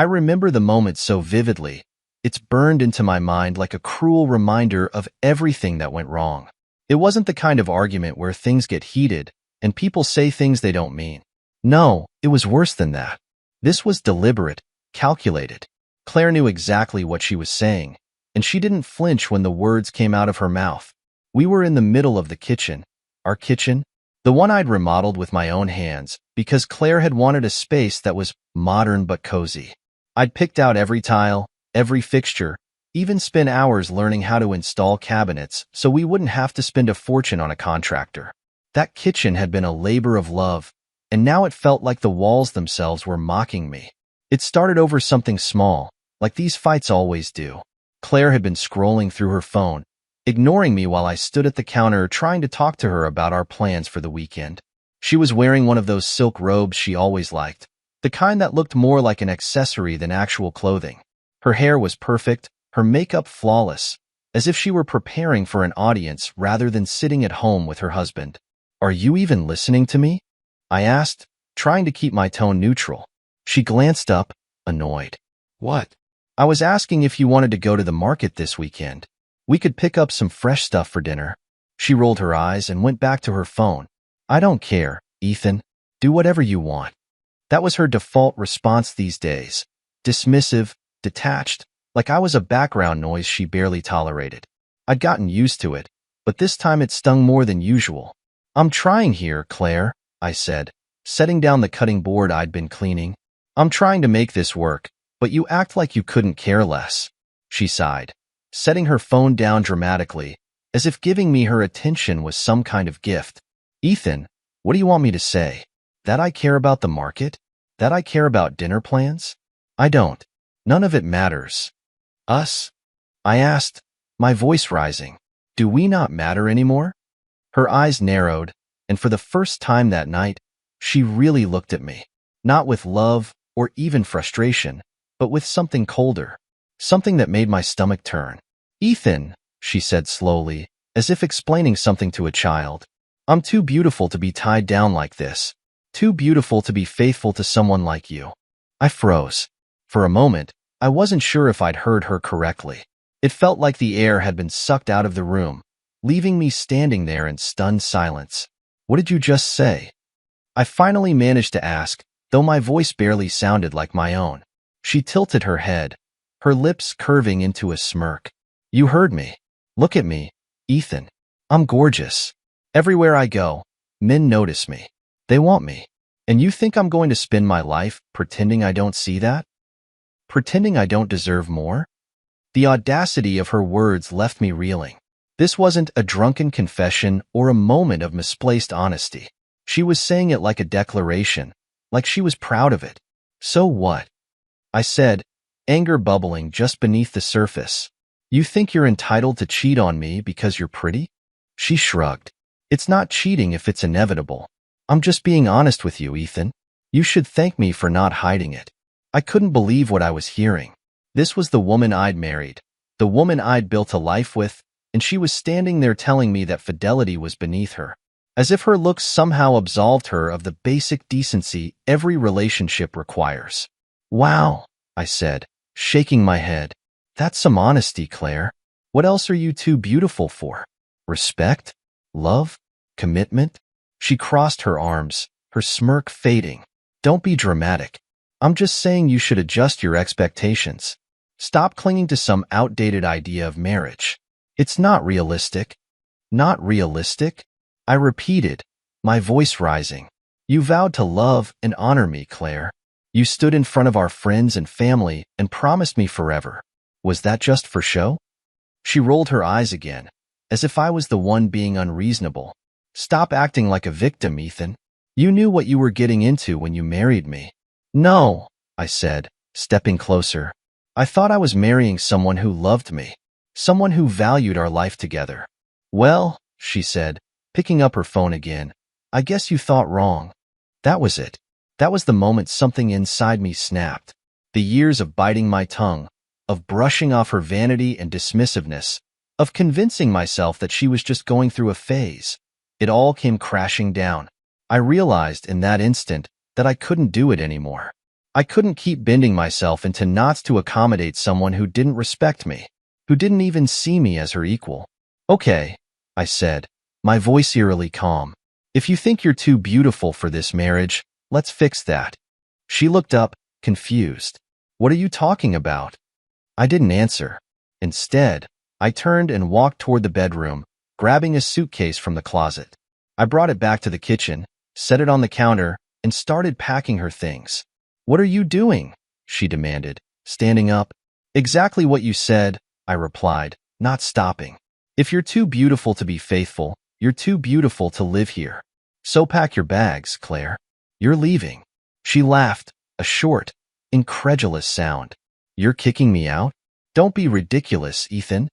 I remember the moment so vividly. It's burned into my mind like a cruel reminder of everything that went wrong. It wasn't the kind of argument where things get heated and people say things they don't mean. No, it was worse than that. This was deliberate, calculated. Claire knew exactly what she was saying, and she didn't flinch when the words came out of her mouth. We were in the middle of the kitchen, our kitchen, the one I'd remodeled with my own hands, because Claire had wanted a space that was modern but cozy. I'd picked out every tile, every fixture, even spent hours learning how to install cabinets so we wouldn't have to spend a fortune on a contractor. That kitchen had been a labor of love, and now it felt like the walls themselves were mocking me. It started over something small, like these fights always do. Claire had been scrolling through her phone, ignoring me while I stood at the counter trying to talk to her about our plans for the weekend. She was wearing one of those silk robes she always liked, the kind that looked more like an accessory than actual clothing. Her hair was perfect, her makeup flawless, as if she were preparing for an audience rather than sitting at home with her husband. "Are you even listening to me?" I asked, trying to keep my tone neutral. She glanced up, annoyed. "What?" "I was asking if you wanted to go to the market this weekend. We could pick up some fresh stuff for dinner." She rolled her eyes and went back to her phone. "I don't care, Ethan. Do whatever you want." That was her default response these days. Dismissive, detached, like I was a background noise she barely tolerated. I'd gotten used to it, but this time it stung more than usual. "I'm trying here, Claire," I said, setting down the cutting board I'd been cleaning. "I'm trying to make this work, but you act like you couldn't care less." She sighed, setting her phone down dramatically, as if giving me her attention was some kind of gift. "Ethan, what do you want me to say? That I care about the market? That I care about dinner plans? I don't. None of it matters." "Us?" I asked, my voice rising. "Do we not matter anymore?" Her eyes narrowed, and for the first time that night, she really looked at me. Not with love or even frustration, but with something colder. Something that made my stomach turn. "Ethan," she said slowly, as if explaining something to a child, "I'm too beautiful to be tied down like this. Too beautiful to be faithful to someone like you." I froze. For a moment, I wasn't sure if I'd heard her correctly. It felt like the air had been sucked out of the room, leaving me standing there in stunned silence. "What did you just say?" I finally managed to ask, though my voice barely sounded like my own. She tilted her head, her lips curving into a smirk. "You heard me. Look at me, Ethan. I'm gorgeous. Everywhere I go, men notice me. They want me. And you think I'm going to spend my life pretending I don't see that? Pretending I don't deserve more?" The audacity of her words left me reeling. This wasn't a drunken confession or a moment of misplaced honesty. She was saying it like a declaration, like she was proud of it. "So what?" I said, anger bubbling just beneath the surface. "You think you're entitled to cheat on me because you're pretty?" She shrugged. "It's not cheating if it's inevitable. I'm just being honest with you, Ethan. You should thank me for not hiding it." I couldn't believe what I was hearing. This was the woman I'd married, the woman I'd built a life with, and she was standing there telling me that fidelity was beneath her, as if her looks somehow absolved her of the basic decency every relationship requires. "Wow," I said, shaking my head. "That's some honesty, Claire. What else are you too beautiful for? Respect? Love? Commitment?" She crossed her arms, her smirk fading. "Don't be dramatic. I'm just saying you should adjust your expectations. Stop clinging to some outdated idea of marriage. It's not realistic." "Not realistic?" I repeated, my voice rising. "You vowed to love and honor me, Claire. You stood in front of our friends and family and promised me forever. Was that just for show?" She rolled her eyes again, as if I was the one being unreasonable. "Stop acting like a victim, Ethan. You knew what you were getting into when you married me." "No," I said, stepping closer. "I thought I was marrying someone who loved me, someone who valued our life together." "Well," she said, picking up her phone again, "I guess you thought wrong." That was it. That was the moment something inside me snapped. The years of biting my tongue, of brushing off her vanity and dismissiveness, of convincing myself that she was just going through a phase. It all came crashing down. I realized in that instant that I couldn't do it anymore. I couldn't keep bending myself into knots to accommodate someone who didn't respect me, who didn't even see me as her equal. Okay, I said, my voice eerily calm. If you think you're too beautiful for this marriage, let's fix that. She looked up, confused. What are you talking about? I didn't answer. Instead, I turned and walked toward the bedroom, grabbing a suitcase from the closet. I brought it back to the kitchen, set it on the counter, and started packing her things. What are you doing? She demanded, standing up. Exactly what you said, I replied, not stopping. If you're too beautiful to be faithful, you're too beautiful to live here. So pack your bags, Claire. You're leaving. She laughed, a short, incredulous sound. You're kicking me out? Don't be ridiculous, Ethan.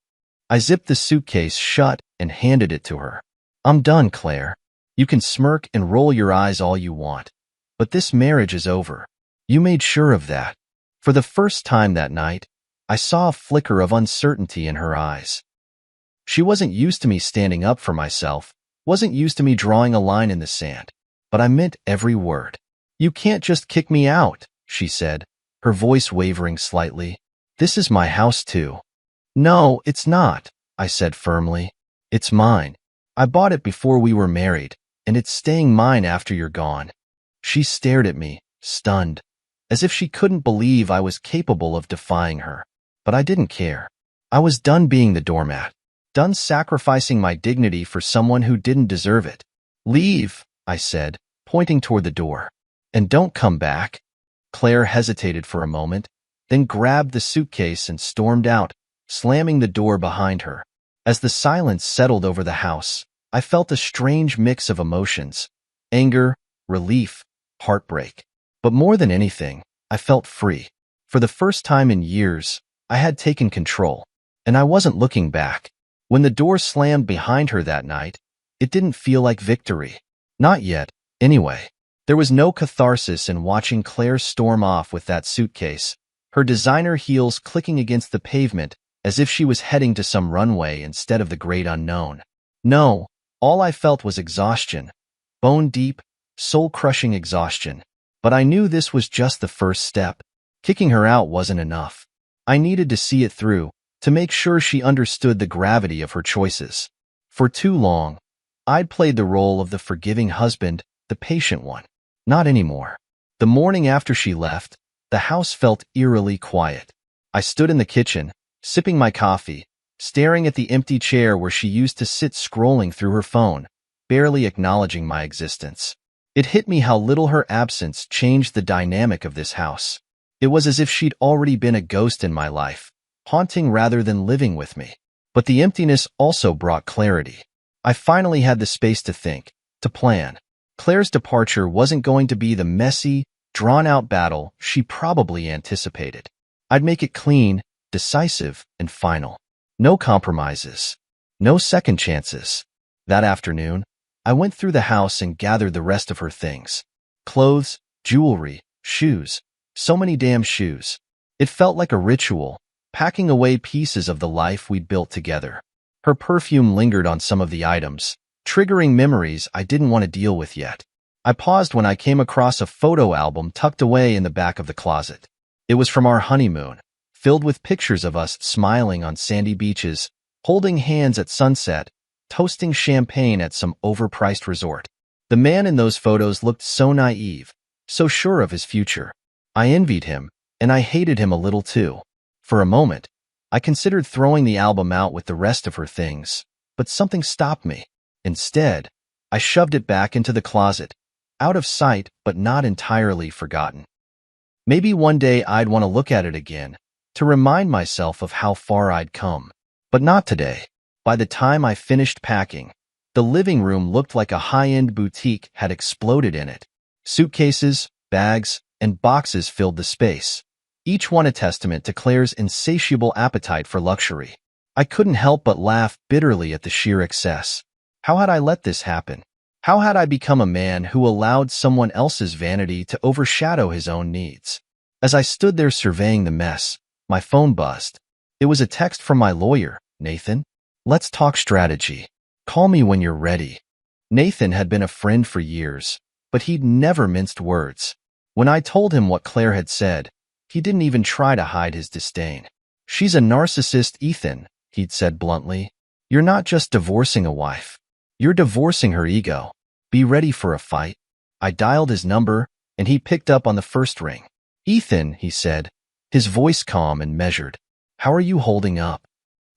I zipped the suitcase shut and handed it to her. I'm done, Claire. You can smirk and roll your eyes all you want. But this marriage is over. You made sure of that. For the first time that night, I saw a flicker of uncertainty in her eyes. She wasn't used to me standing up for myself, wasn't used to me drawing a line in the sand. But I meant every word. You can't just kick me out, she said, her voice wavering slightly. This is my house too. No, it's not, I said firmly. It's mine. I bought it before we were married, and it's staying mine after you're gone. She stared at me, stunned, as if she couldn't believe I was capable of defying her. But I didn't care. I was done being the doormat, done sacrificing my dignity for someone who didn't deserve it. Leave, I said, pointing toward the door. And don't come back. Claire hesitated for a moment, then grabbed the suitcase and stormed out, slamming the door behind her. As the silence settled over the house, I felt a strange mix of emotions: anger, relief, heartbreak. But more than anything, I felt free. For the first time in years, I had taken control, and I wasn't looking back. When the door slammed behind her that night, it didn't feel like victory. Not yet, anyway. There was no catharsis in watching Claire storm off with that suitcase, her designer heels clicking against the pavement as if she was heading to some runway instead of the great unknown. No, all I felt was exhaustion, bone-deep, soul-crushing exhaustion. But I knew this was just the first step. Kicking her out wasn't enough. I needed to see it through, to make sure she understood the gravity of her choices. For too long, I'd played the role of the forgiving husband, the patient one. Not anymore. The morning after she left, the house felt eerily quiet. I stood in the kitchen, sipping my coffee, staring at the empty chair where she used to sit scrolling through her phone, barely acknowledging my existence. It hit me how little her absence changed the dynamic of this house. It was as if she'd already been a ghost in my life, haunting rather than living with me. But the emptiness also brought clarity. I finally had the space to think, to plan. Claire's departure wasn't going to be the messy, drawn-out battle she probably anticipated. I'd make it clean, decisive, and final. No compromises. No second chances. That afternoon, I went through the house and gathered the rest of her things. Clothes, jewelry, shoes. So many damn shoes. It felt like a ritual, packing away pieces of the life we'd built together. Her perfume lingered on some of the items, triggering memories I didn't want to deal with yet. I paused when I came across a photo album tucked away in the back of the closet. It was from our honeymoon, filled with pictures of us smiling on sandy beaches, holding hands at sunset, toasting champagne at some overpriced resort. The man in those photos looked so naive, so sure of his future. I envied him, and I hated him a little too. For a moment, I considered throwing the album out with the rest of her things, but something stopped me. Instead, I shoved it back into the closet, out of sight but not entirely forgotten. Maybe one day I'd want to look at it again, to remind myself of how far I'd come. But not today. By the time I finished packing, the living room looked like a high-end boutique had exploded in it. Suitcases, bags, and boxes filled the space, each one a testament to Claire's insatiable appetite for luxury. I couldn't help but laugh bitterly at the sheer excess. How had I let this happen? How had I become a man who allowed someone else's vanity to overshadow his own needs? As I stood there surveying the mess, my phone buzzed. It was a text from my lawyer, Nathan. Let's talk strategy. Call me when you're ready. Nathan had been a friend for years, but he'd never minced words. When I told him what Claire had said, he didn't even try to hide his disdain. "She's a narcissist, Ethan," he'd said bluntly. "You're not just divorcing a wife. You're divorcing her ego. Be ready for a fight." I dialed his number, and he picked up on the first ring. "Ethan," he said, his voice calm and measured. "How are you holding up?"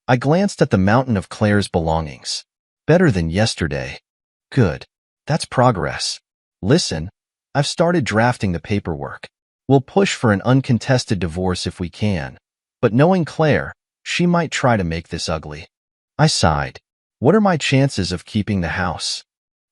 I glanced at the mountain of Claire's belongings. "Better than yesterday." "Good. That's progress. Listen, I've started drafting the paperwork. We'll push for an uncontested divorce if we can. But knowing Claire, she might try to make this ugly." I sighed. "What are my chances of keeping the house?"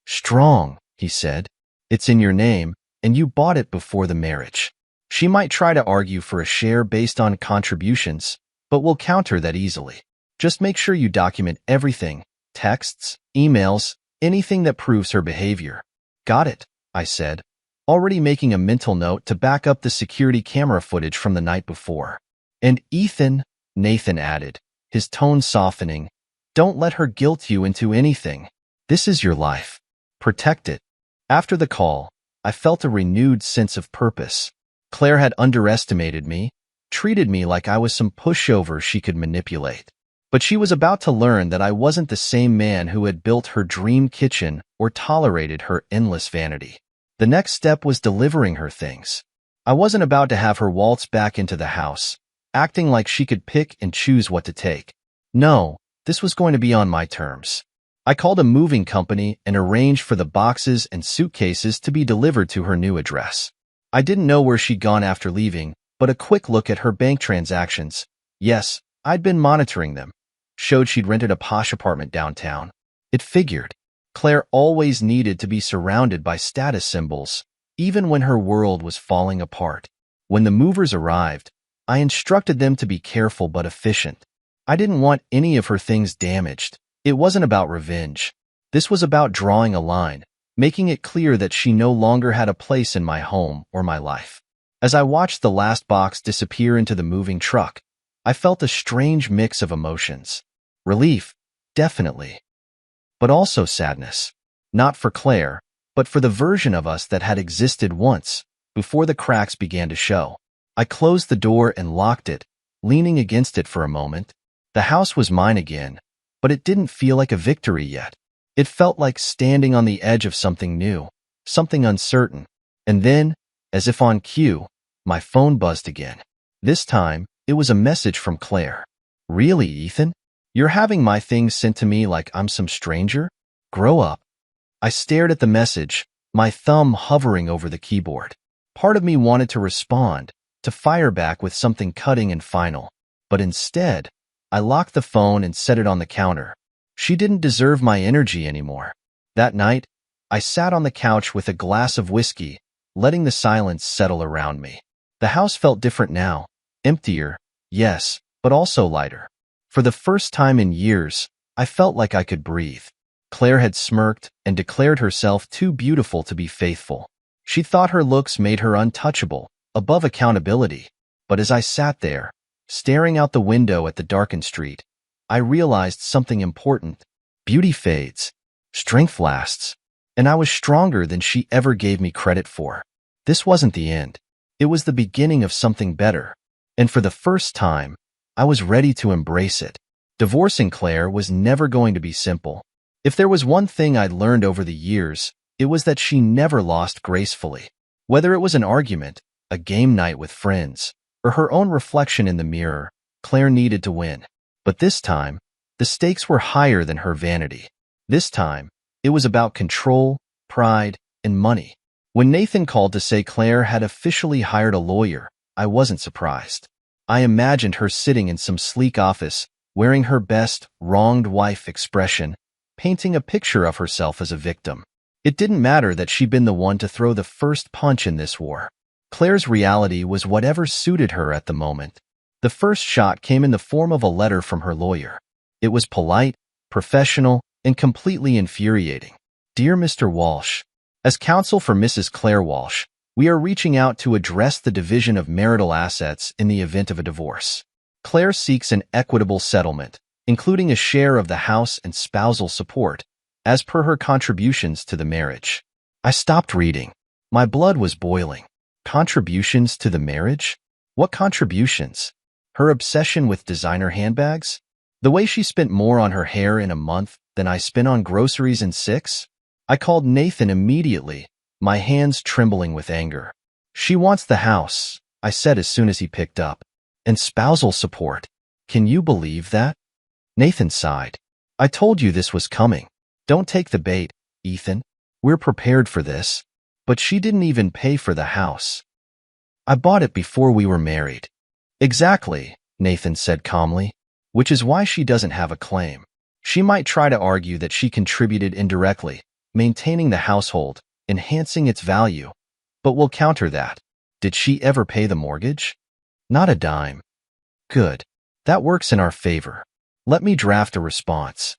"Strong," he said. "It's in your name, and you bought it before the marriage. She might try to argue for a share based on contributions, but we'll counter that easily. Just make sure you document everything, texts, emails, anything that proves her behavior." "Got it," I said, already making a mental note to back up the security camera footage from the night before. "And Ethan," Nathan added, his tone softening, "don't let her guilt you into anything. This is your life. Protect it." After the call, I felt a renewed sense of purpose. Claire had underestimated me, treated me like I was some pushover she could manipulate. But she was about to learn that I wasn't the same man who had built her dream kitchen or tolerated her endless vanity. The next step was delivering her things. I wasn't about to have her waltz back into the house, acting like she could pick and choose what to take. No, this was going to be on my terms. I called a moving company and arranged for the boxes and suitcases to be delivered to her new address. I didn't know where she'd gone after leaving, but a quick look at her bank transactions, yes, I'd been monitoring them, showed she'd rented a posh apartment downtown. It figured. Claire always needed to be surrounded by status symbols, even when her world was falling apart. When the movers arrived, I instructed them to be careful but efficient. I didn't want any of her things damaged. It wasn't about revenge. This was about drawing a line, making it clear that she no longer had a place in my home or my life. As I watched the last box disappear into the moving truck, I felt a strange mix of emotions. Relief, definitely. But also sadness. Not for Claire, but for the version of us that had existed once, before the cracks began to show. I closed the door and locked it, leaning against it for a moment. The house was mine again, but it didn't feel like a victory yet. It felt like standing on the edge of something new, something uncertain. And then, as if on cue, my phone buzzed again. This time, it was a message from Claire. "Really, Ethan? You're having my things sent to me like I'm some stranger? Grow up." I stared at the message, my thumb hovering over the keyboard. Part of me wanted to respond, to fire back with something cutting and final. But instead, I locked the phone and set it on the counter. She didn't deserve my energy anymore. That night, I sat on the couch with a glass of whiskey, letting the silence settle around me. The house felt different now. Emptier, yes, but also lighter. For the first time in years, I felt like I could breathe. Claire had smirked and declared herself too beautiful to be faithful. She thought her looks made her untouchable, above accountability. But as I sat there, staring out the window at the darkened street, I realized something important. Beauty fades. Strength lasts. And I was stronger than she ever gave me credit for. This wasn't the end. It was the beginning of something better. And for the first time, I was ready to embrace it. Divorcing Claire was never going to be simple. If there was one thing I'd learned over the years, it was that she never lost gracefully. Whether it was an argument, a game night with friends, or her own reflection in the mirror, Claire needed to win. But this time, the stakes were higher than her vanity. This time, it was about control, pride, and money. When Nathan called to say Claire had officially hired a lawyer, I wasn't surprised. I imagined her sitting in some sleek office, wearing her best wronged wife expression, painting a picture of herself as a victim. It didn't matter that she'd been the one to throw the first punch in this war. Claire's reality was whatever suited her at the moment. The first shot came in the form of a letter from her lawyer. It was polite, professional, and completely infuriating. "Dear Mr. Walsh, as counsel for Mrs. Claire Walsh, we are reaching out to address the division of marital assets in the event of a divorce. Claire seeks an equitable settlement, including a share of the house and spousal support, as per her contributions to the marriage." I stopped reading. My blood was boiling. Contributions to the marriage? What contributions? Her obsession with designer handbags? The way she spent more on her hair in a month than I spent on groceries in 6? I called Nathan immediately, my hands trembling with anger. She wants the house, I said as soon as he picked up. And spousal support. Can you believe that? Nathan sighed. I told you this was coming. Don't take the bait, Ethan. We're prepared for this. But she didn't even pay for the house. I bought it before we were married. Exactly, Nathan said calmly, which is why she doesn't have a claim. She might try to argue that she contributed indirectly, maintaining the household, enhancing its value. But we'll counter that. Did she ever pay the mortgage? Not a dime. Good. That works in our favor. Let me draft a response.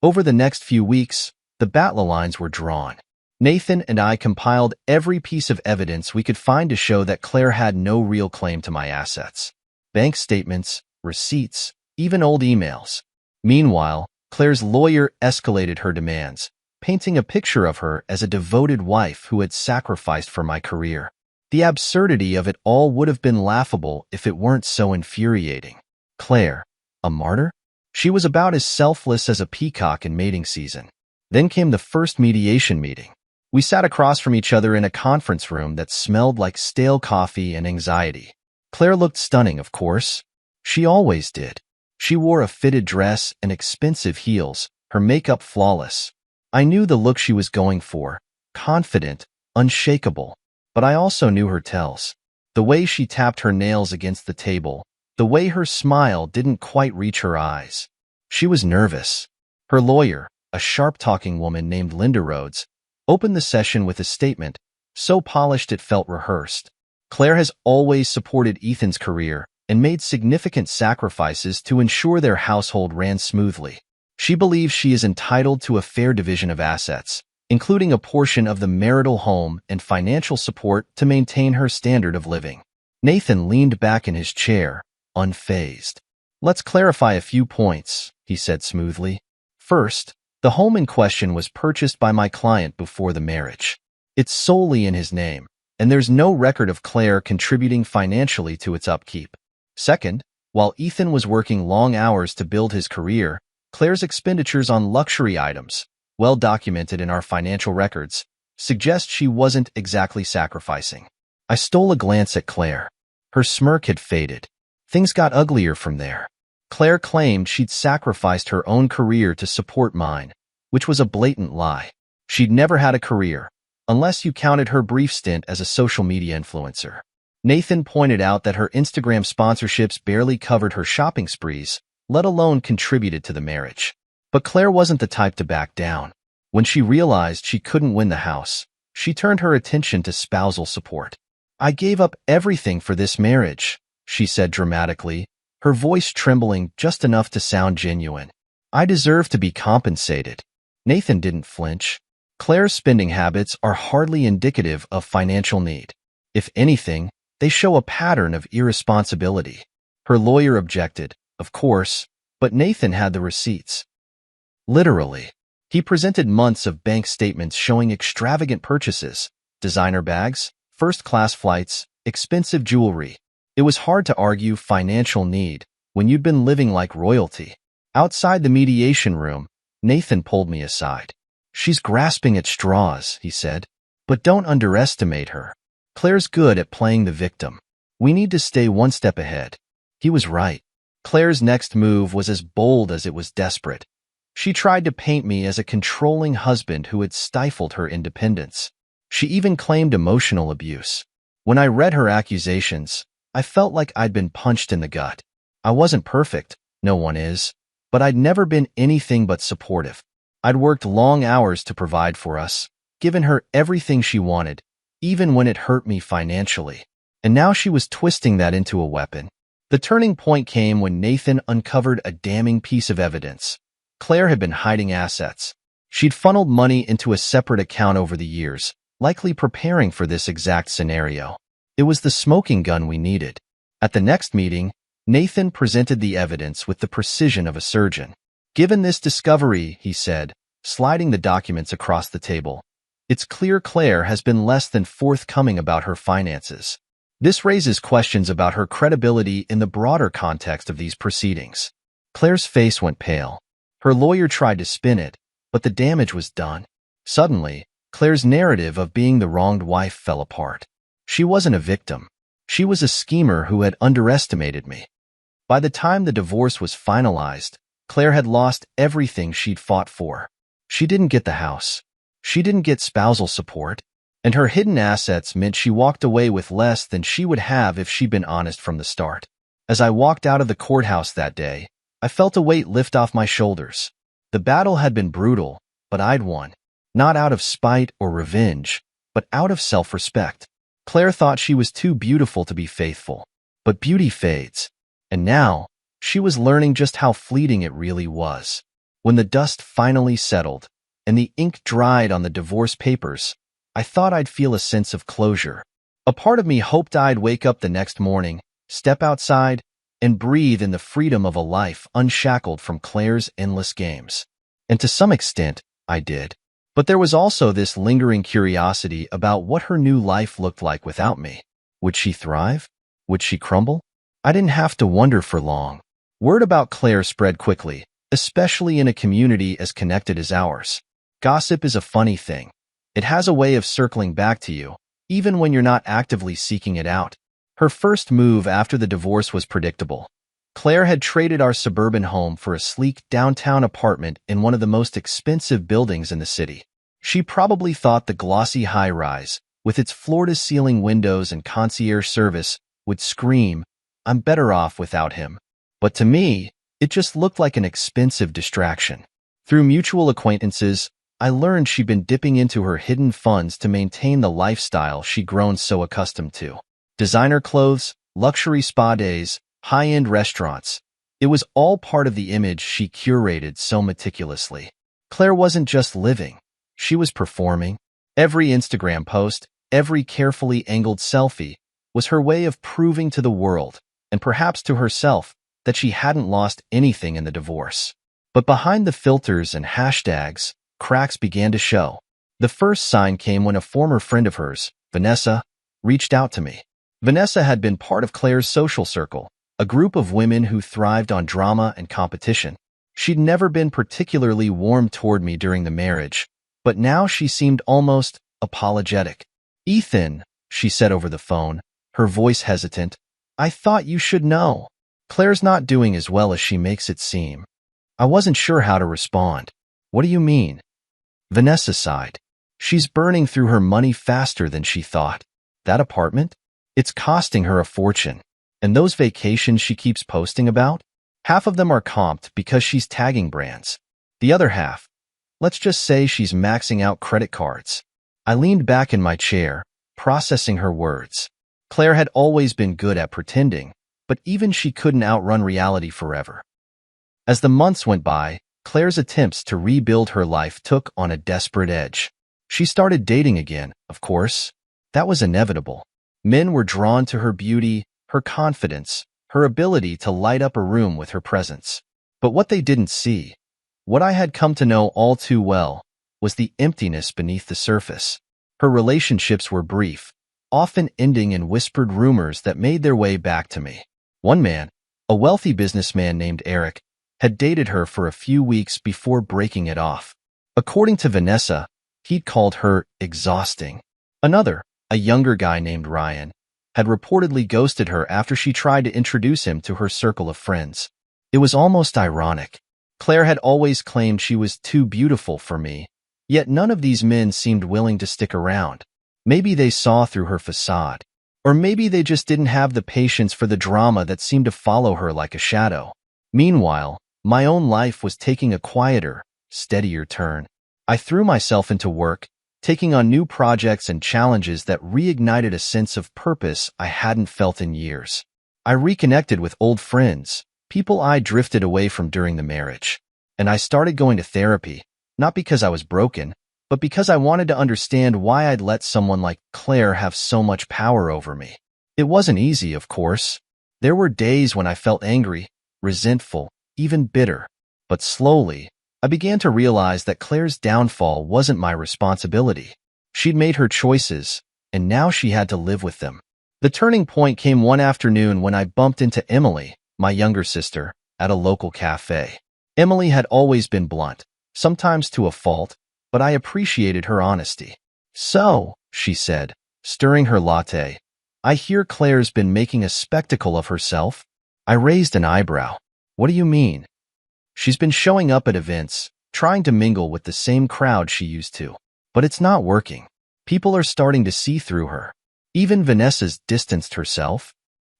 Over the next few weeks, the battle lines were drawn. Nathan and I compiled every piece of evidence we could find to show that Claire had no real claim to my assets. Bank statements, receipts, even old emails. Meanwhile, Claire's lawyer escalated her demands, painting a picture of her as a devoted wife who had sacrificed for my career. The absurdity of it all would have been laughable if it weren't so infuriating. Claire, a martyr? She was about as selfless as a peacock in mating season. Then came the first mediation meeting. We sat across from each other in a conference room that smelled like stale coffee and anxiety. Claire looked stunning, of course. She always did. She wore a fitted dress and expensive heels, her makeup flawless. I knew the look she was going for, confident, unshakable. But I also knew her tells. The way she tapped her nails against the table, the way her smile didn't quite reach her eyes. She was nervous. Her lawyer, a sharp-talking woman named Linda Rhodes, opened the session with a statement, so polished it felt rehearsed. Claire has always supported Ethan's career and made significant sacrifices to ensure their household ran smoothly. She believes she is entitled to a fair division of assets, including a portion of the marital home and financial support to maintain her standard of living. Nathan leaned back in his chair, unfazed. Let's clarify a few points, he said smoothly. First, the home in question was purchased by my client before the marriage. It's solely in his name, and there's no record of Claire contributing financially to its upkeep. Second, while Ethan was working long hours to build his career, Claire's expenditures on luxury items, well documented in our financial records, suggest she wasn't exactly sacrificing. I stole a glance at Claire. Her smirk had faded. Things got uglier from there. Claire claimed she'd sacrificed her own career to support mine, which was a blatant lie. She'd never had a career, unless you counted her brief stint as a social media influencer. Nathan pointed out that her Instagram sponsorships barely covered her shopping sprees, let alone contributed to the marriage. But Claire wasn't the type to back down. When she realized she couldn't win the house, she turned her attention to spousal support. I gave up everything for this marriage, she said dramatically, her voice trembling just enough to sound genuine. I deserve to be compensated. Nathan didn't flinch. Claire's spending habits are hardly indicative of financial need. If anything, they show a pattern of irresponsibility. Her lawyer objected, of course, but Nathan had the receipts. Literally. He presented months of bank statements showing extravagant purchases, designer bags, first-class flights, expensive jewelry. It was hard to argue financial need when you'd been living like royalty. Outside the mediation room, Nathan pulled me aside. She's grasping at straws, he said, but don't underestimate her. Claire's good at playing the victim. We need to stay one step ahead. He was right. Claire's next move was as bold as it was desperate. She tried to paint me as a controlling husband who had stifled her independence. She even claimed emotional abuse. When I read her accusations, I felt like I'd been punched in the gut. I wasn't perfect, no one is, but I'd never been anything but supportive. I'd worked long hours to provide for us, given her everything she wanted, even when it hurt me financially. And now she was twisting that into a weapon. The turning point came when Nathan uncovered a damning piece of evidence. Claire had been hiding assets. She'd funneled money into a separate account over the years, likely preparing for this exact scenario. It was the smoking gun we needed. At the next meeting, Nathan presented the evidence with the precision of a surgeon. Given this discovery, he said, sliding the documents across the table, It's clear Claire has been less than forthcoming about her finances. This raises questions about her credibility in the broader context of these proceedings. Claire's face went pale. Her lawyer tried to spin it, but the damage was done. Suddenly, Claire's narrative of being the wronged wife fell apart. She wasn't a victim. She was a schemer who had underestimated me. By the time the divorce was finalized, Claire had lost everything she'd fought for. She didn't get the house. She didn't get spousal support. And her hidden assets meant she walked away with less than she would have if she'd been honest from the start. As I walked out of the courthouse that day, I felt a weight lift off my shoulders. The battle had been brutal, but I'd won. Not out of spite or revenge, but out of self-respect. Claire thought she was too beautiful to be faithful. But beauty fades. And now, she was learning just how fleeting it really was. When the dust finally settled, and the ink dried on the divorce papers, I thought I'd feel a sense of closure. A part of me hoped I'd wake up the next morning, step outside, and breathe in the freedom of a life unshackled from Claire's endless games. And to some extent, I did. But there was also this lingering curiosity about what her new life looked like without me. Would she thrive? Would she crumble? I didn't have to wonder for long. Word about Claire spread quickly, especially in a community as connected as ours. Gossip is a funny thing. It has a way of circling back to you, even when you're not actively seeking it out. Her first move after the divorce was predictable. Claire had traded our suburban home for a sleek downtown apartment in one of the most expensive buildings in the city. She probably thought the glossy high-rise, with its floor-to-ceiling windows and concierge service, would scream, "I'm better off without him." But to me, it just looked like an expensive distraction. Through mutual acquaintances, I learned she'd been dipping into her hidden funds to maintain the lifestyle she'd grown so accustomed to. Designer clothes, luxury spa days, high-end restaurants. It was all part of the image she curated so meticulously. Claire wasn't just living. She was performing. Every Instagram post, every carefully angled selfie, was her way of proving to the world, and perhaps to herself, that she hadn't lost anything in the divorce. But behind the filters and hashtags, cracks began to show. The first sign came when a former friend of hers, Vanessa, reached out to me. Vanessa had been part of Claire's social circle, a group of women who thrived on drama and competition. She'd never been particularly warm toward me during the marriage, but now she seemed almost apologetic. "Ethan," she said over the phone, her voice hesitant, "I thought you should know. Claire's not doing as well as she makes it seem." I wasn't sure how to respond. "What do you mean?" Vanessa sighed. "She's burning through her money faster than she thought. That apartment? It's costing her a fortune. And those vacations she keeps posting about? Half of them are comped because she's tagging brands. The other half, let's just say she's maxing out credit cards." I leaned back in my chair, processing her words. Claire had always been good at pretending, but even she couldn't outrun reality forever. As the months went by, Claire's attempts to rebuild her life took on a desperate edge. She started dating again, of course. That was inevitable. Men were drawn to her beauty, her confidence, her ability to light up a room with her presence. But what they didn't see, what I had come to know all too well, was the emptiness beneath the surface. Her relationships were brief, often ending in whispered rumors that made their way back to me. One man, a wealthy businessman named Eric, had dated her for a few weeks before breaking it off. According to Vanessa, he'd called her exhausting. Another, a younger guy named Ryan, had reportedly ghosted her after she tried to introduce him to her circle of friends. It was almost ironic. Claire had always claimed she was too beautiful for me, yet none of these men seemed willing to stick around. Maybe they saw through her facade. Or maybe they just didn't have the patience for the drama that seemed to follow her like a shadow. Meanwhile, my own life was taking a quieter, steadier turn. I threw myself into work, taking on new projects and challenges that reignited a sense of purpose I hadn't felt in years. I reconnected with old friends, people I drifted away from during the marriage. And I started going to therapy, not because I was broken, but because I wanted to understand why I'd let someone like Claire have so much power over me. It wasn't easy, of course. There were days when I felt angry, resentful, even bitter. But slowly, I began to realize that Claire's downfall wasn't my responsibility. She'd made her choices, and now she had to live with them. The turning point came one afternoon when I bumped into Emily, my younger sister, at a local cafe. Emily had always been blunt, sometimes to a fault, but I appreciated her honesty. "So," she said, stirring her latte, "I hear Claire's been making a spectacle of herself?" I raised an eyebrow. "What do you mean?" "She's been showing up at events, trying to mingle with the same crowd she used to. But it's not working. People are starting to see through her. Even Vanessa's distanced herself."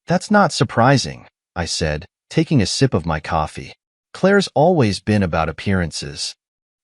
"That's not surprising," I said, taking a sip of my coffee. "Claire's always been about appearances."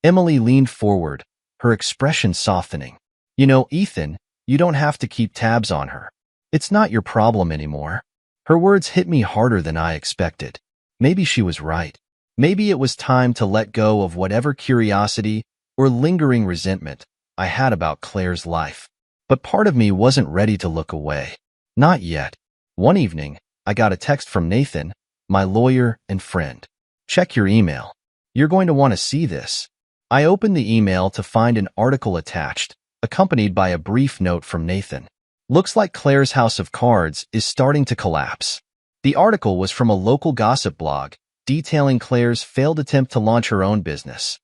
Emily leaned forward, her expression softening. "You know, Ethan, you don't have to keep tabs on her. It's not your problem anymore." Her words hit me harder than I expected. Maybe she was right. Maybe it was time to let go of whatever curiosity or lingering resentment I had about Claire's life. But part of me wasn't ready to look away. Not yet. One evening, I got a text from Nathan, my lawyer and friend. "Check your email. You're going to want to see this." I opened the email to find an article attached, accompanied by a brief note from Nathan. "Looks like Claire's house of cards is starting to collapse." The article was from a local gossip blog, detailing Claire's failed attempt to launch her own business.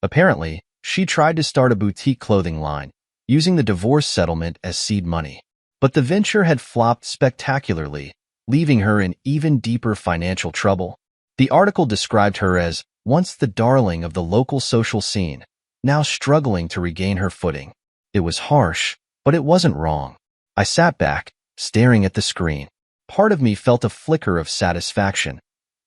Apparently, she tried to start a boutique clothing line, using the divorce settlement as seed money. But the venture had flopped spectacularly, leaving her in even deeper financial trouble. The article described her as once the darling of the local social scene, now struggling to regain her footing. It was harsh, but it wasn't wrong. I sat back, staring at the screen. Part of me felt a flicker of satisfaction,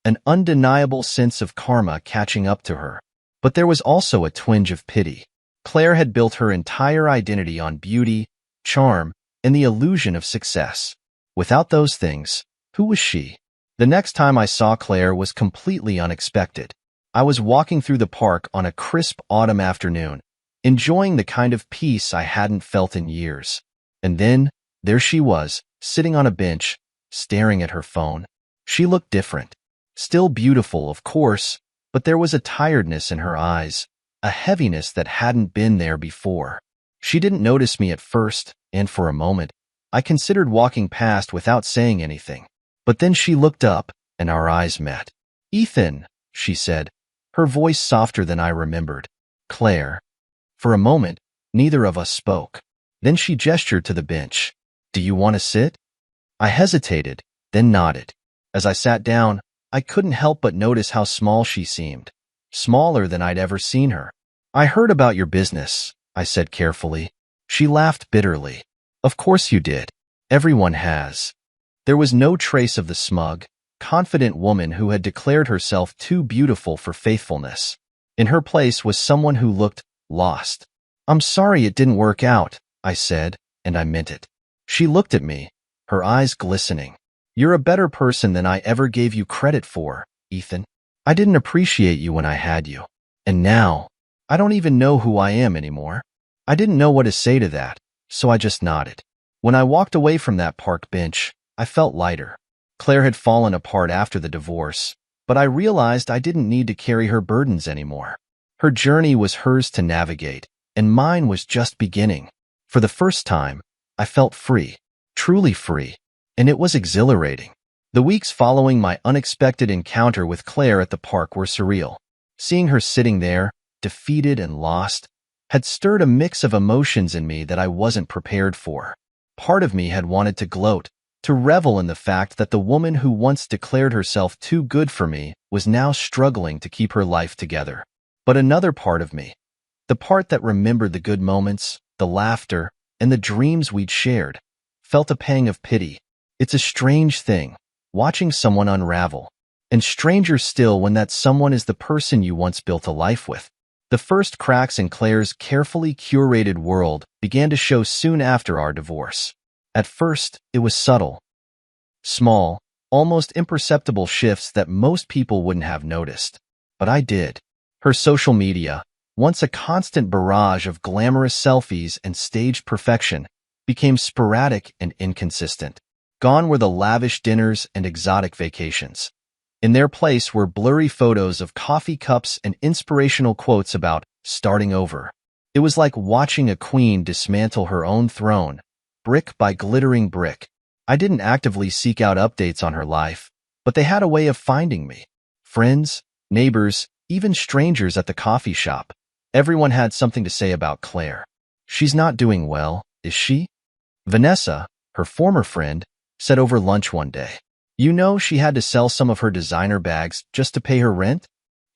an undeniable sense of karma catching up to her. But there was also a twinge of pity. Claire had built her entire identity on beauty, charm, and the illusion of success. Without those things, who was she? The next time I saw Claire was completely unexpected. I was walking through the park on a crisp autumn afternoon, enjoying the kind of peace I hadn't felt in years. And then, there she was, sitting on a bench, staring at her phone. She looked different. Still beautiful, of course, but there was a tiredness in her eyes, a heaviness that hadn't been there before. She didn't notice me at first, and for a moment, I considered walking past without saying anything. But then she looked up, and our eyes met. "Ethan," she said, her voice softer than I remembered. "Claire." For a moment, neither of us spoke. Then she gestured to the bench. "Do you want to sit?" I hesitated, then nodded. As I sat down, I couldn't help but notice how small she seemed, smaller than I'd ever seen her. "I heard about your business," I said carefully. She laughed bitterly. "Of course you did. Everyone has." There was no trace of the smug, confident woman who had declared herself too beautiful for faithfulness. In her place was someone who looked lost. "I'm sorry it didn't work out," I said, and I meant it. She looked at me, her eyes glistening. "You're a better person than I ever gave you credit for, Ethan. I didn't appreciate you when I had you. And now, I don't even know who I am anymore." I didn't know what to say to that, so I just nodded. When I walked away from that park bench, I felt lighter. Claire had fallen apart after the divorce, but I realized I didn't need to carry her burdens anymore. Her journey was hers to navigate, and mine was just beginning. For the first time, I felt free, truly free, and it was exhilarating. The weeks following my unexpected encounter with Claire at the park were surreal. Seeing her sitting there, defeated and lost, had stirred a mix of emotions in me that I wasn't prepared for. Part of me had wanted to gloat, to revel in the fact that the woman who once declared herself too good for me was now struggling to keep her life together. But another part of me, the part that remembered the good moments, the laughter, and the dreams we'd shared, felt a pang of pity. It's a strange thing, watching someone unravel, and stranger still when that someone is the person you once built a life with. The first cracks in Claire's carefully curated world began to show soon after our divorce. At first, it was subtle. Small, almost imperceptible shifts that most people wouldn't have noticed. But I did. Her social media, once a constant barrage of glamorous selfies and staged perfection, became sporadic and inconsistent. Gone were the lavish dinners and exotic vacations. In their place were blurry photos of coffee cups and inspirational quotes about starting over. It was like watching a queen dismantle her own throne, brick by glittering brick. I didn't actively seek out updates on her life, but they had a way of finding me. Friends, neighbors, even strangers at the coffee shop. Everyone had something to say about Claire. She's not doing well, is she? Vanessa, her former friend, said over lunch one day. You know she had to sell some of her designer bags just to pay her rent?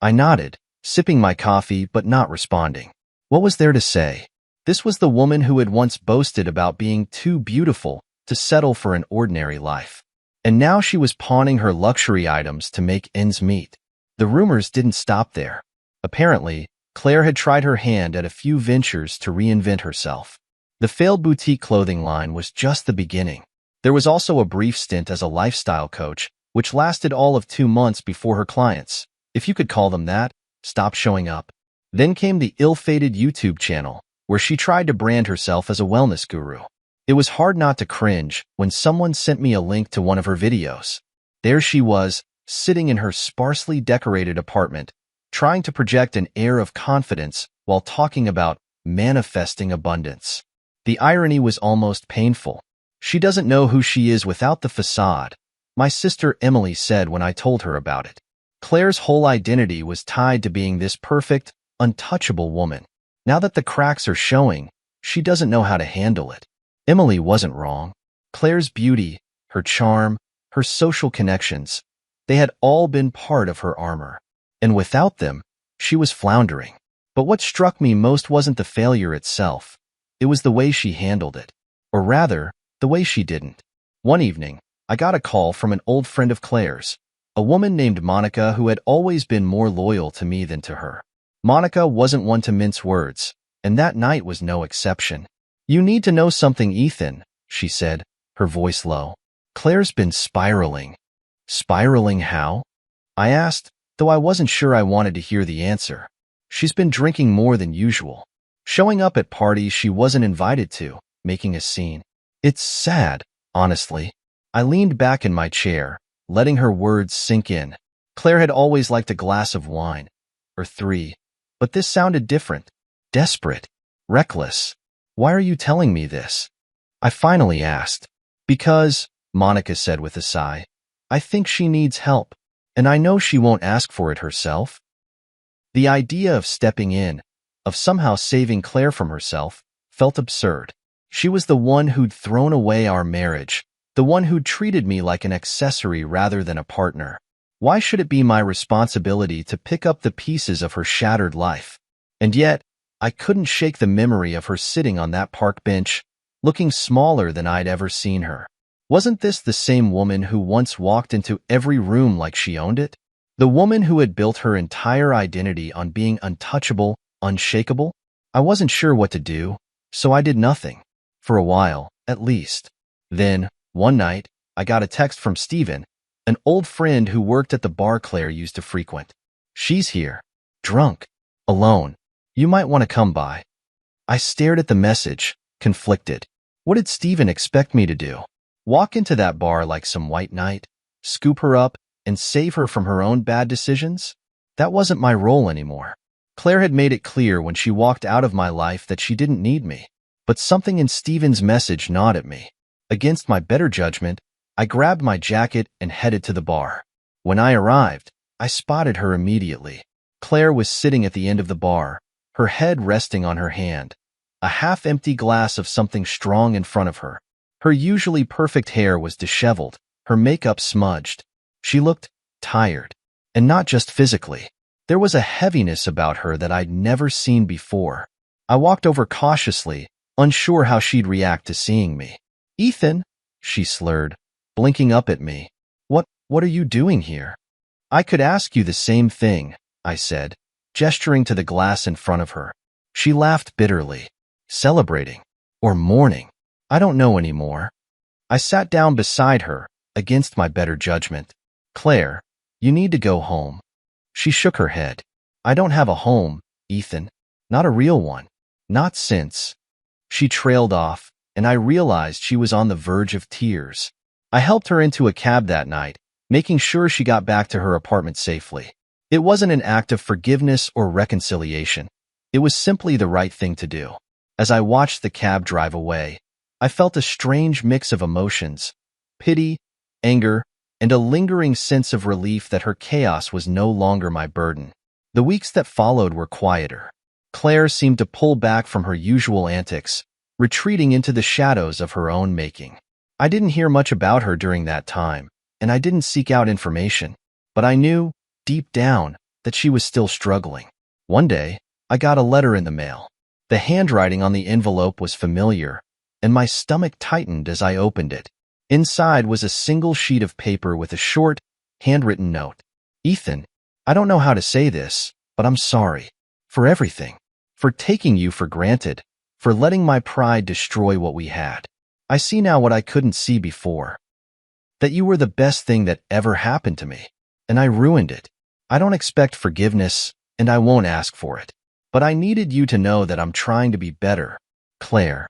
I nodded, sipping my coffee but not responding. What was there to say? This was the woman who had once boasted about being too beautiful to settle for an ordinary life. And now she was pawning her luxury items to make ends meet. The rumors didn't stop there. Apparently, Claire had tried her hand at a few ventures to reinvent herself. The failed boutique clothing line was just the beginning. There was also a brief stint as a lifestyle coach, which lasted all of 2 months before her clients, if you could call them that, stopped showing up. Then came the ill-fated YouTube channel, where she tried to brand herself as a wellness guru. It was hard not to cringe when someone sent me a link to one of her videos. There she was, sitting in her sparsely decorated apartment, trying to project an air of confidence while talking about manifesting abundance. The irony was almost painful. She doesn't know who she is without the facade, my sister Emily said when I told her about it. Claire's whole identity was tied to being this perfect, untouchable woman. Now that the cracks are showing, she doesn't know how to handle it. Emily wasn't wrong. Claire's beauty, her charm, her social connections, they had all been part of her armor. And without them, she was floundering. But what struck me most wasn't the failure itself. It was the way she handled it. Or rather, the way she didn't. One evening, I got a call from an old friend of Claire's, a woman named Monica who had always been more loyal to me than to her. Monica wasn't one to mince words, and that night was no exception. You need to know something, Ethan, she said, her voice low. Claire's been spiraling. Spiraling how? I asked, though I wasn't sure I wanted to hear the answer. She's been drinking more than usual. Showing up at parties she wasn't invited to, making a scene. It's sad, honestly. I leaned back in my chair, letting her words sink in. Claire had always liked a glass of wine, or 3, but this sounded different, desperate, reckless. Why are you telling me this? I finally asked. Because, Monica said with a sigh, I think she needs help, and I know she won't ask for it herself. The idea of stepping in, of somehow saving Claire from herself, felt absurd. She was the one who'd thrown away our marriage, the one who'd treated me like an accessory rather than a partner. Why should it be my responsibility to pick up the pieces of her shattered life? And yet, I couldn't shake the memory of her sitting on that park bench, looking smaller than I'd ever seen her. Wasn't this the same woman who once walked into every room like she owned it? The woman who had built her entire identity on being untouchable, unshakable? I wasn't sure what to do, so I did nothing. For a while, at least. Then, one night, I got a text from Steven, an old friend who worked at the bar Claire used to frequent. She's here. Drunk. Alone. You might want to come by. I stared at the message, conflicted. What did Steven expect me to do? Walk into that bar like some white knight? Scoop her up and save her from her own bad decisions? That wasn't my role anymore. Claire had made it clear when she walked out of my life that she didn't need me. But something in Steven's message gnawed at me. Against my better judgment, I grabbed my jacket and headed to the bar. When I arrived, I spotted her immediately. Claire was sitting at the end of the bar, her head resting on her hand, a half-empty glass of something strong in front of her. Her usually perfect hair was disheveled, her makeup smudged. She looked tired, and not just physically. There was a heaviness about her that I'd never seen before. I walked over cautiously, unsure how she'd react to seeing me. Ethan, she slurred, blinking up at me. What are you doing here? I could ask you the same thing, I said, gesturing to the glass in front of her. She laughed bitterly. Celebrating. Or mourning. I don't know anymore. I sat down beside her, against my better judgment. Claire, you need to go home. She shook her head. I don't have a home, Ethan. Not a real one. Not since. She trailed off, and I realized she was on the verge of tears. I helped her into a cab that night, making sure she got back to her apartment safely. It wasn't an act of forgiveness or reconciliation. It was simply the right thing to do. As I watched the cab drive away, I felt a strange mix of emotions, pity, anger, and a lingering sense of relief that her chaos was no longer my burden. The weeks that followed were quieter. Claire seemed to pull back from her usual antics, retreating into the shadows of her own making. I didn't hear much about her during that time, and I didn't seek out information, but I knew, deep down, that she was still struggling. One day, I got a letter in the mail. The handwriting on the envelope was familiar, and my stomach tightened as I opened it. Inside was a single sheet of paper with a short, handwritten note. "Ethan, I don't know how to say this, but I'm sorry. For everything. For taking you for granted. For letting my pride destroy what we had. I see now what I couldn't see before. That you were the best thing that ever happened to me. And I ruined it. I don't expect forgiveness, and I won't ask for it. But I needed you to know that I'm trying to be better. Claire."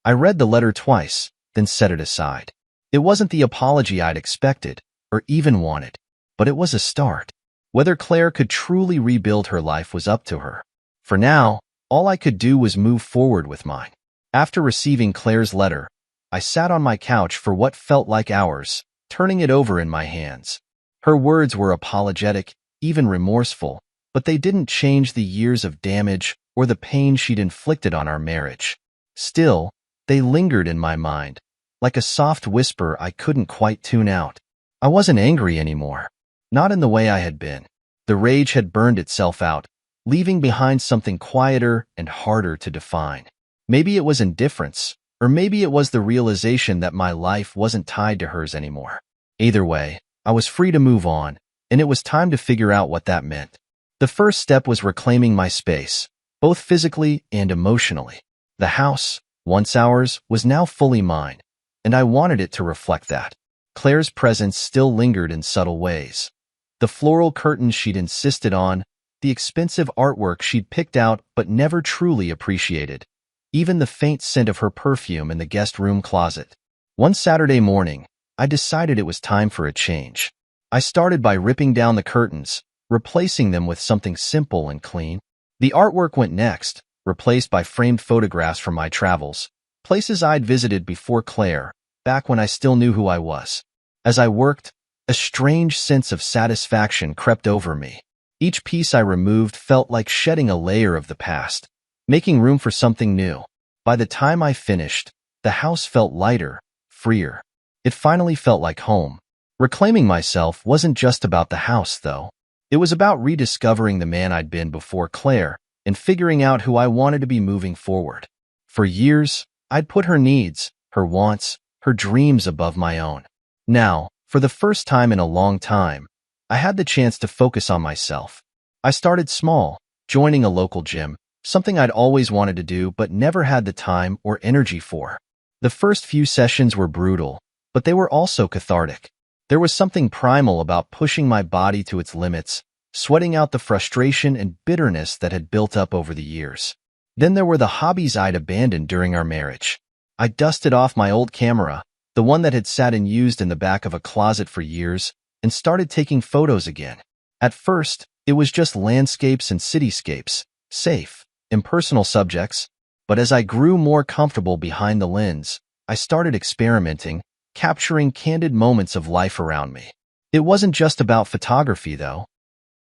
I read the letter twice, then set it aside. It wasn't the apology I'd expected, or even wanted, but it was a start. Whether Claire could truly rebuild her life was up to her. For now, all I could do was move forward with mine. After receiving Claire's letter, I sat on my couch for what felt like hours, turning it over in my hands. Her words were apologetic, even remorseful, but they didn't change the years of damage or the pain she'd inflicted on our marriage. Still, they lingered in my mind, like a soft whisper I couldn't quite tune out. I wasn't angry anymore. Not in the way I had been. The rage had burned itself out, leaving behind something quieter and harder to define. Maybe it was indifference, or maybe it was the realization that my life wasn't tied to hers anymore. Either way, I was free to move on, and it was time to figure out what that meant. The first step was reclaiming my space, both physically and emotionally. The house, once ours, was now fully mine, and I wanted it to reflect that. Claire's presence still lingered in subtle ways. The floral curtains she'd insisted on, the expensive artwork she'd picked out but never truly appreciated, even the faint scent of her perfume in the guest room closet. One Saturday morning, I decided it was time for a change. I started by ripping down the curtains, replacing them with something simple and clean. The artwork went next, replaced by framed photographs from my travels, places I'd visited before Claire, back when I still knew who I was. As I worked, a strange sense of satisfaction crept over me. Each piece I removed felt like shedding a layer of the past, making room for something new. By the time I finished, the house felt lighter, freer. It finally felt like home. Reclaiming myself wasn't just about the house, though. It was about rediscovering the man I'd been before Claire and figuring out who I wanted to be moving forward. For years, I'd put her needs, her wants, her dreams above my own. Now, for the first time in a long time, I had the chance to focus on myself. I started small, joining a local gym, something I'd always wanted to do but never had the time or energy for. The first few sessions were brutal, but they were also cathartic. There was something primal about pushing my body to its limits, sweating out the frustration and bitterness that had built up over the years. Then there were the hobbies I'd abandoned during our marriage. I dusted off my old camera, the one that had sat unused in the back of a closet for years, and started taking photos again. At first, it was just landscapes and cityscapes, safe, impersonal subjects, but as I grew more comfortable behind the lens, I started experimenting, capturing candid moments of life around me. It wasn't just about photography, though.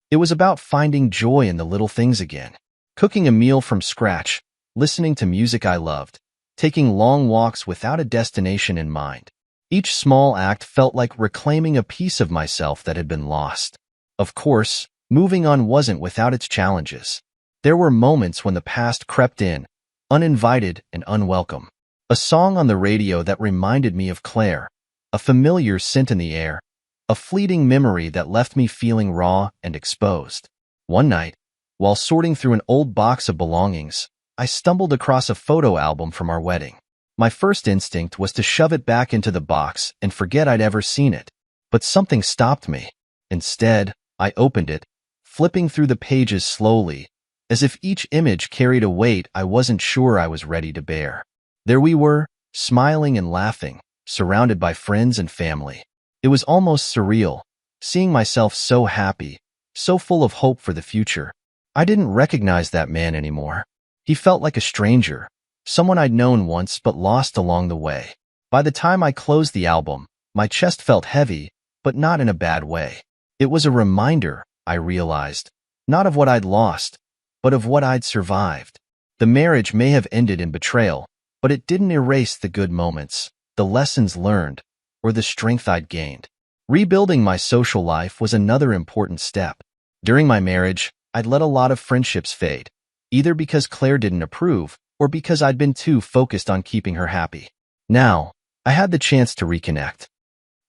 It was about finding joy in the little things again. Cooking a meal from scratch, listening to music I loved, taking long walks without a destination in mind. Each small act felt like reclaiming a piece of myself that had been lost. Of course, moving on wasn't without its challenges. There were moments when the past crept in, uninvited and unwelcome. A song on the radio that reminded me of Claire, a familiar scent in the air, a fleeting memory that left me feeling raw and exposed. One night, while sorting through an old box of belongings, I stumbled across a photo album from our wedding. My first instinct was to shove it back into the box and forget I'd ever seen it. But something stopped me. Instead, I opened it, flipping through the pages slowly, as if each image carried a weight I wasn't sure I was ready to bear. There we were, smiling and laughing, surrounded by friends and family. It was almost surreal, seeing myself so happy, so full of hope for the future. I didn't recognize that man anymore. He felt like a stranger, someone I'd known once but lost along the way. By the time I closed the album, my chest felt heavy, but not in a bad way. It was a reminder, I realized, not of what I'd lost, but of what I'd survived. The marriage may have ended in betrayal, but it didn't erase the good moments, the lessons learned, or the strength I'd gained. Rebuilding my social life was another important step. During my marriage, I'd let a lot of friendships fade, either because Claire didn't approve or because I'd been too focused on keeping her happy. Now, I had the chance to reconnect.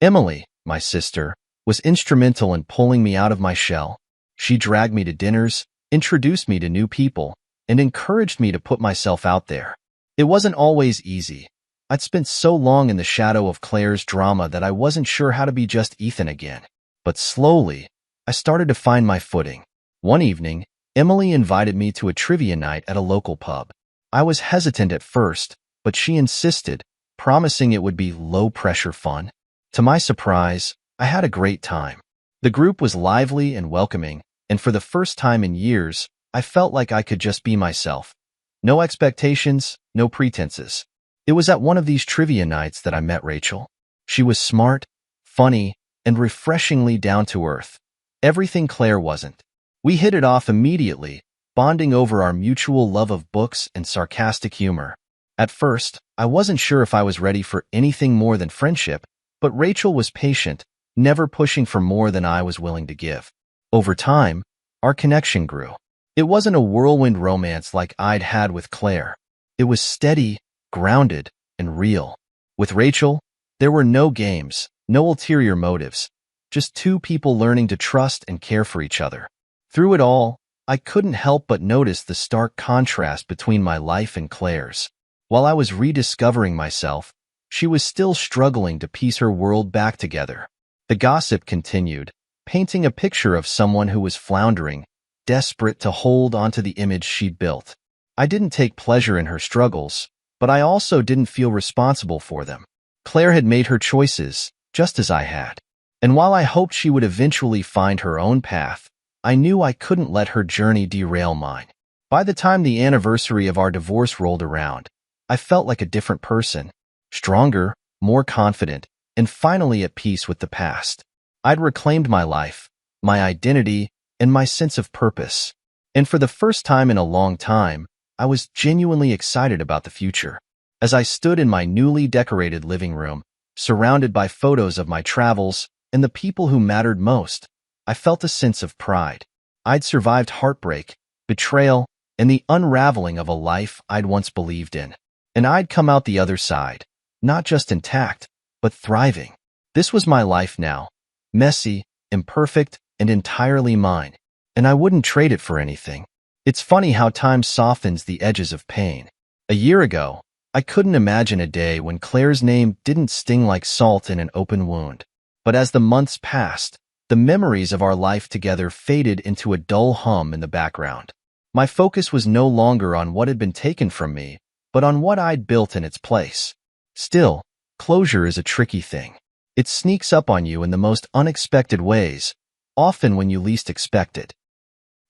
Emily, my sister, was instrumental in pulling me out of my shell. She dragged me to dinners, introduced me to new people, and encouraged me to put myself out there. It wasn't always easy. I'd spent so long in the shadow of Claire's drama that I wasn't sure how to be just Ethan again. But slowly, I started to find my footing. One evening, Emily invited me to a trivia night at a local pub. I was hesitant at first, but she insisted, promising it would be low-pressure fun. To my surprise, I had a great time. The group was lively and welcoming, and for the first time in years, I felt like I could just be myself. No expectations, no pretenses. It was at one of these trivia nights that I met Rachel. She was smart, funny, and refreshingly down-to-earth. Everything Claire wasn't. We hit it off immediately, bonding over our mutual love of books and sarcastic humor. At first, I wasn't sure if I was ready for anything more than friendship, but Rachel was patient, never pushing for more than I was willing to give. Over time, our connection grew. It wasn't a whirlwind romance like I'd had with Claire. It was steady, grounded, and real. With Rachel, there were no games, no ulterior motives, just two people learning to trust and care for each other. Through it all, I couldn't help but notice the stark contrast between my life and Claire's. While I was rediscovering myself, she was still struggling to piece her world back together. The gossip continued, painting a picture of someone who was floundering, desperate to hold onto the image she'd built. I didn't take pleasure in her struggles, but I also didn't feel responsible for them. Claire had made her choices, just as I had. And while I hoped she would eventually find her own path, I knew I couldn't let her journey derail mine. By the time the anniversary of our divorce rolled around, I felt like a different person, stronger, more confident, and finally at peace with the past. I'd reclaimed my life, my identity, and my sense of purpose. And for the first time in a long time, I was genuinely excited about the future. As I stood in my newly decorated living room, surrounded by photos of my travels and the people who mattered most, I felt a sense of pride. I'd survived heartbreak, betrayal, and the unraveling of a life I'd once believed in. And I'd come out the other side, not just intact, but thriving. This was my life now, messy, imperfect, and entirely mine, and I wouldn't trade it for anything. It's funny how time softens the edges of pain. A year ago, I couldn't imagine a day when Claire's name didn't sting like salt in an open wound. But as the months passed, the memories of our life together faded into a dull hum in the background. My focus was no longer on what had been taken from me, but on what I'd built in its place. Still, closure is a tricky thing. It sneaks up on you in the most unexpected ways, often when you least expect it.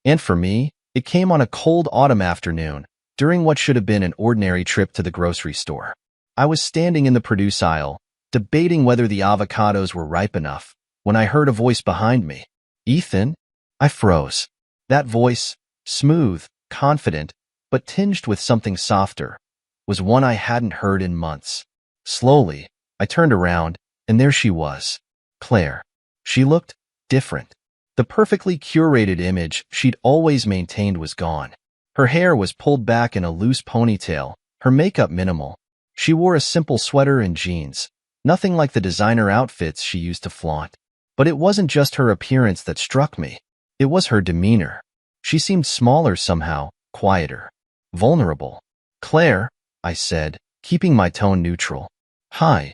And for me, it came on a cold autumn afternoon, during what should have been an ordinary trip to the grocery store. I was standing in the produce aisle, debating whether the avocados were ripe enough, when I heard a voice behind me. "Ethan?" I froze. That voice, smooth, confident, but tinged with something softer, was one I hadn't heard in months. Slowly, I turned around, and there she was, Claire. She looked different. The perfectly curated image she'd always maintained was gone. Her hair was pulled back in a loose ponytail, her makeup minimal. She wore a simple sweater and jeans, nothing like the designer outfits she used to flaunt. But it wasn't just her appearance that struck me. It was her demeanor. She seemed smaller somehow, quieter, vulnerable. "Claire," I said, keeping my tone neutral. "Hi."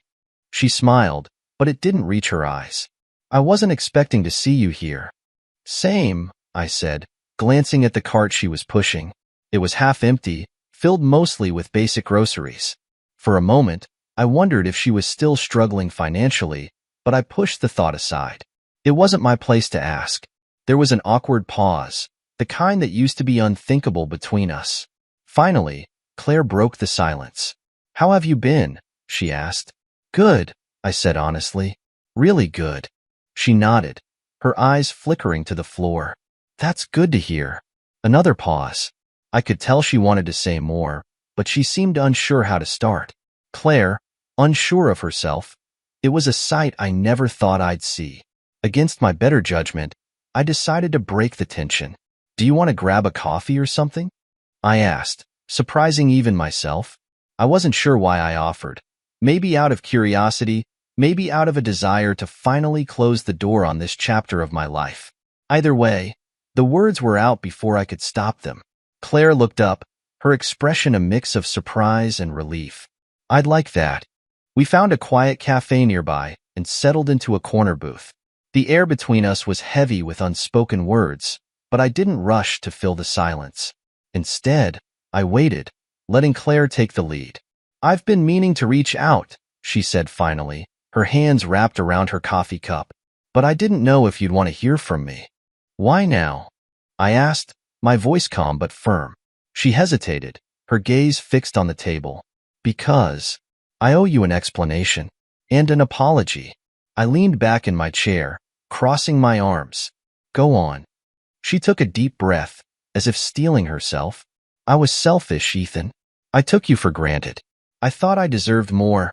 She smiled, but it didn't reach her eyes. "I wasn't expecting to see you here." "Same," I said, glancing at the cart she was pushing. It was half empty, filled mostly with basic groceries. For a moment, I wondered if she was still struggling financially, but I pushed the thought aside. It wasn't my place to ask. There was an awkward pause, the kind that used to be unthinkable between us. Finally, Claire broke the silence. "How have you been?" she asked. "Good," I said honestly. "Really good." She nodded, her eyes flickering to the floor. "That's good to hear." Another pause. I could tell she wanted to say more, but she seemed unsure how to start. Claire, unsure of herself. It was a sight I never thought I'd see. Against my better judgment, I decided to break the tension. "Do you want to grab a coffee or something?" I asked, surprising even myself. I wasn't sure why I offered. Maybe out of curiosity, maybe out of a desire to finally close the door on this chapter of my life. Either way, the words were out before I could stop them. Claire looked up, her expression a mix of surprise and relief. "I'd like that." We found a quiet cafe nearby and settled into a corner booth. The air between us was heavy with unspoken words, but I didn't rush to fill the silence. Instead, I waited, letting Claire take the lead. "I've been meaning to reach out," she said finally, her hands wrapped around her coffee cup. "But I didn't know if you'd want to hear from me." "Why now?" I asked, my voice calm but firm. She hesitated, her gaze fixed on the table. "Because I owe you an explanation and an apology." I leaned back in my chair, crossing my arms. "Go on." She took a deep breath, as if steeling herself. "I was selfish, Ethan. I took you for granted. I thought I deserved more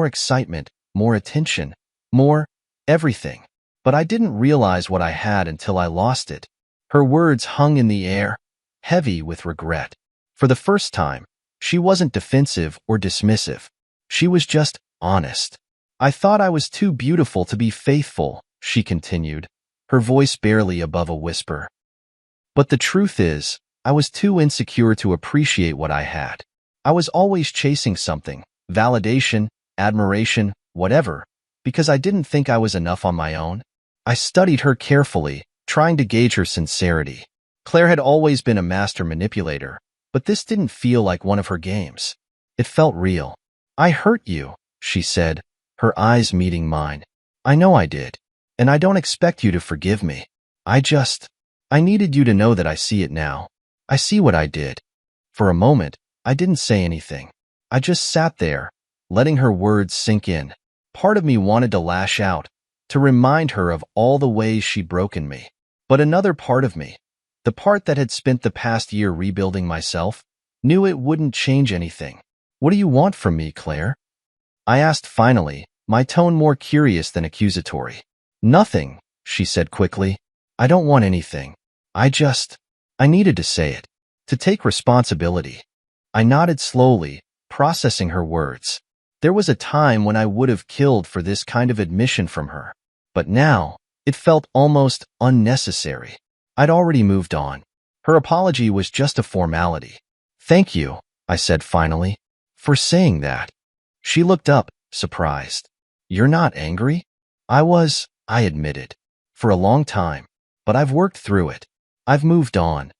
excitement, more attention, more everything. But I didn't realize what I had until I lost it." Her words hung in the air, heavy with regret. For the first time, she wasn't defensive or dismissive. She was just honest. "I thought I was too beautiful to be faithful," she continued, her voice barely above a whisper. "But the truth is, I was too insecure to appreciate what I had. I was always chasing something, validation, admiration, whatever, because I didn't think I was enough on my own." I studied her carefully, trying to gauge her sincerity. Claire had always been a master manipulator, but this didn't feel like one of her games. It felt real. "I hurt you," she said, her eyes meeting mine. "I know I did, and I don't expect you to forgive me. I needed you to know that I see it now. I see what I did." For a moment, I didn't say anything. I just sat there, letting her words sink in. Part of me wanted to lash out, to remind her of all the ways she'd broken me. But another part of me, the part that had spent the past year rebuilding myself, knew it wouldn't change anything. "What do you want from me, Claire?" I asked finally, my tone more curious than accusatory. "Nothing," she said quickly. "I don't want anything. I needed to say it, to take responsibility." I nodded slowly, processing her words. There was a time when I would have killed for this kind of admission from her. But now, it felt almost unnecessary. I'd already moved on. Her apology was just a formality. "Thank you," I said finally, "for saying that." She looked up, surprised. "You're not angry?" I admitted. "For a long time. But I've worked through it. I've moved on."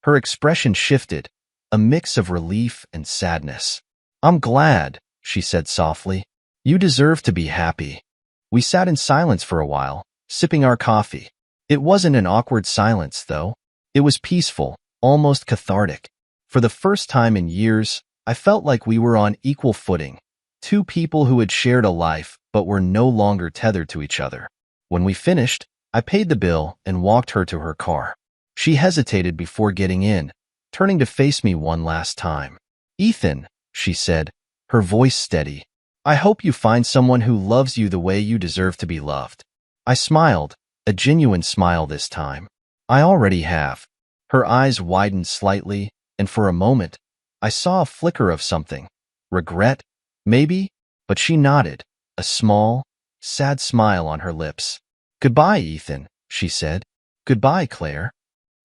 Her expression shifted, a mix of relief and sadness. "I'm glad," she said softly. "You deserve to be happy." We sat in silence for a while, sipping our coffee. It wasn't an awkward silence, though. It was peaceful, almost cathartic. For the first time in years, I felt like we were on equal footing, two people who had shared a life but were no longer tethered to each other. When we finished, I paid the bill and walked her to her car. She hesitated before getting in, turning to face me one last time. "Ethan," she said, her voice steady, "I hope you find someone who loves you the way you deserve to be loved." I smiled, a genuine smile this time. "I already have." Her eyes widened slightly, and for a moment, I saw a flicker of something. Regret, maybe? But she nodded, a small, sad smile on her lips. "Goodbye, Ethan," she said. "Goodbye, Claire."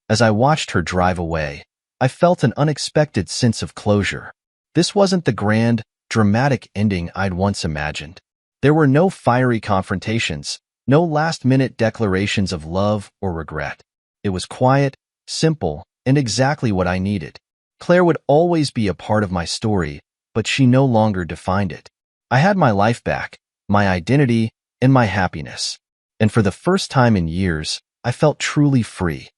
As I watched her drive away, I felt an unexpected sense of closure. This wasn't the grand, dramatic ending I'd once imagined. There were no fiery confrontations, no last-minute declarations of love or regret. It was quiet, simple, and exactly what I needed. Claire would always be a part of my story, but she no longer defined it. I had my life back, my identity, and my happiness. And for the first time in years, I felt truly free.